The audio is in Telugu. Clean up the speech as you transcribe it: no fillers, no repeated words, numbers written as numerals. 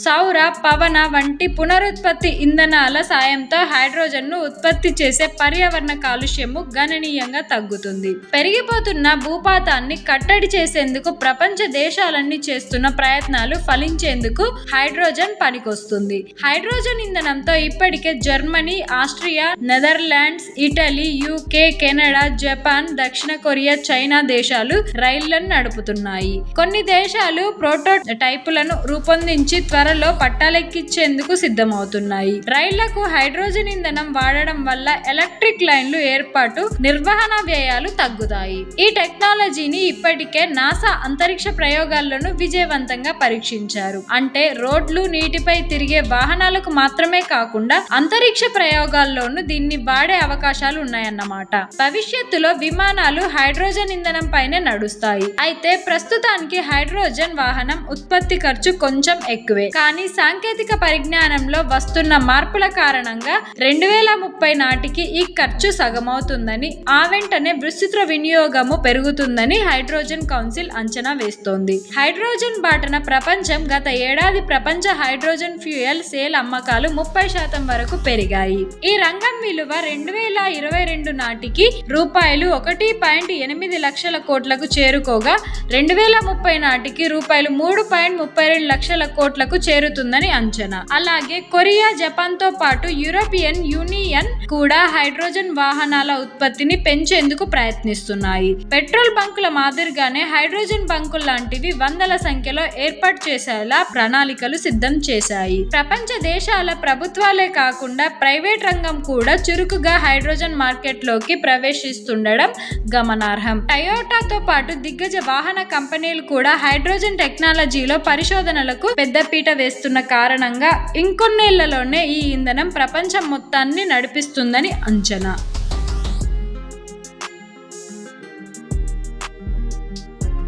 సౌర, పవన వంటి పునరుత్పత్తి ఇంధనాల సాయంతో హైడ్రోజన్ను ఉత్పత్తి చేసే పర్యావరణ కాలుష్యము గణనీయంగా తగ్గుతుంది. పెరిగిపోతున్న భూపాతాన్ని కట్టడి చేసేందుకు ప్రపంచ దేశాలన్నీ చేస్తున్న ప్రయత్నాలు ఫలించేందుకు హైడ్రోజన్ పనికొస్తుంది. హైడ్రోజన్ ఇంధనంతో ఇప్పటికే Germany, Austria, Netherlands, Italy, UK, Canada, Japan, దక్షిణ కొరియా, చైనా దేశాలు రైళ్లను నడుపుతున్నాయి. కొన్ని దేశాలు ప్రోటోటైపులను రూపొందించి త్వరలో పట్టాలెక్కించేందుకు సిద్ధమవుతున్నాయి. రైళ్లకు హైడ్రోజన్ ఇంధనం వాడడం వల్ల ఎలక్ట్రిక్ లైన్లు ఏర్పాటు, నిర్వహణ వ్యయాలు తగ్గుతాయి. ఈ టెక్నాలజీని ఇప్పటికే నాసా అంతరిక్ష ప్రయోగాల్లోనూ విజయవంతంగా పరీక్షించారు. అంటే రోడ్లు, నీటిపై తిరిగే వాహనాలకు మాత్రమే కాకుండా అంతరిక్ష ప్రయోగాల్లోనూ దీన్ని వాడే అవకాశాలు ఉన్నాయన్నమాట. భవిష్యత్తులో విమానాలు హైడ్రోజన్ ఇంధనం పైనే నడుస్తాయి. అయితే ప్రస్తుతానికి హైడ్రోజన్ వాహనం ఉత్పత్తి ఖర్చు కొంచెం ఎక్కువే. కానీ సాంకేతిక పరిజ్ఞానంలో వస్తున్న మార్పుల కారణంగా 2030 నాటికి ఈ ఖర్చు సగమవుతుందని, ఆ వెంటనే విస్తృత వినియోగము పెరుగుతుందని హైడ్రోజన్ కౌన్సిల్ అంచనా వేస్తోంది. హైడ్రోజన్ బాటన ప్రపంచం గత ఏడాది ప్రపంచ హైడ్రోజన్ ఫ్యూయల్ సేల్ అమ్మకాలు 30% వరకు పెరిగాయి. ఈ రంగం విలువ 2022 నాటికి రూపాయలు 1.8 లక్షల కోట్లకు చేరుకోగా 2030 నాటికి రూపాయలు 3.32 లక్షల కోట్లకు చేరుతుందని అంచనా. అలాగే కొరియా, జపాన్ తో పాటు యూరోపియన్ యూనియన్ కూడా హైడ్రోజన్ వాహనాల ఉత్పత్తిని పెంచేందుకు ప్రయత్నిస్తున్నాయి. పెట్రోల్ బంకుల మాదిరిగానే హైడ్రోజన్ బంకులు లాంటివి వందల సంఖ్యలో ఏర్పాటు చేసేలా ప్రణాళికలు సిద్ధం చేశాయి. ప్రపంచ దేశాల ప్రభుత్వాలే కాకుండా ప్రైవేట్ రంగం కూడా చురుకుగా హైడ్రోజన్ మార్కెట్లోకి ప్రవేశిస్తుండడం గమనార్హం. టయోటాతో పాటు దిగ్గజ వాహన కంపెనీలు కూడా హైడ్రోజన్ టెక్నాలజీలో పరిశోధనలకు పెద్దపీట వేస్తున్న కారణంగా ఇంకొన్నేళ్లలోనే ఈ ఇంధనం ప్రపంచం మొత్తాన్ని నడిపిస్తుందని అంచనా.